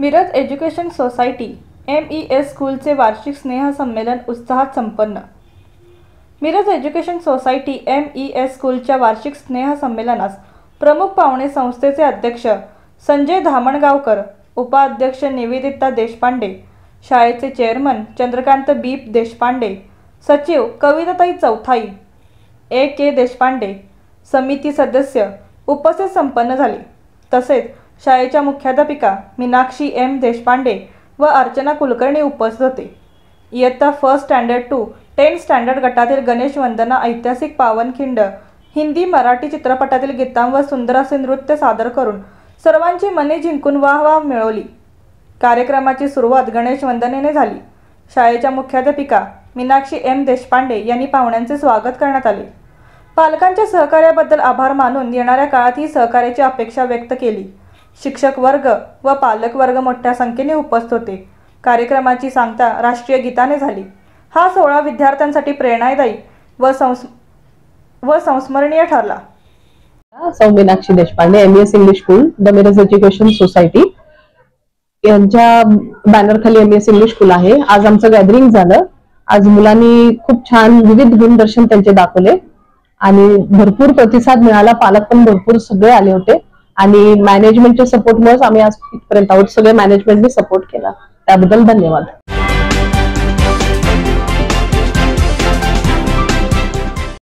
Miraj education society MES स्कूलचे वार्षिक स्नेहसंमेलन उत्साहात संपन्न। मिरज एज्युकेशन सोसायटी MES स्कूलच्या वार्षिक स्नेहसंमेलनास प्रमुख पाहुणे संस्थेचे अध्यक्ष संजय धामणगावकर, उपाध्यक्ष निवेदिता देशपांडे, शाळेचे चेअरमन चंद्रकांत बीप देशपांडे, सचिव कविताताई चौथाई, AK देशपांडे, समिती सदस्य उपस्थित संपन्न झाले। तसेच शाळेच्या मुख्याध्यापिका मीनाक्षी M देशपांडे व अर्चना कुलकर्णी उपस्थित होते। इयत्ता first standard to 10th standard गटातील गणेश वंदना ऐतिहासिक पावनखिंड हिंदी मराठी चित्रपटातील गीतांवर सुंदर असे नृत्य सादर करून सर्वांची मने जिंकून वाहवा मिळवली। कार्यक्रमाची सुरुवात गणेश वंदनेने झाली। शाळेच्या मुख्याध्यापिका मीनाक्षी M देशपांडे यांनी पाहुण्यांचे स्वागत करण्यात आले। पालकांच्या सहकार्याबद्दल आभार मानून येणाऱ्या काळात ही सहकार्याची अपेक्षा व्यक्त केली। शिक्षक वर्ग व पालक वर्ग मोठ्या संख्येने उपस्थित होते। कार्यक्रमाची सांगता राष्ट्रीय गीताने झाली। हा सोहळा विद्यार्थ्यांसाठी प्रेरणादायी व संस्मरणीय ठरला। सौ Meenakshi Deshpande, MES English school, the Miraj education society यांच्या बॅनर खाली MES इंग्लिश स्कूल आहे। आज आमचं गॅदरिंग झालं। आज मुलांनी खूप छान विविध गुणदर्शन त्यांचे दाखवले आणि भरपूर प्रतिसाद मिळाला। पालक पण भरपूर सगळे आले होते आणि मॅनेजमेंटच्या सपोर्टमुळे आम्ही आज इथपर्यंत आहोत। सगळे मॅनेजमेंटने सपोर्ट केला, त्याबद्दल धन्यवाद।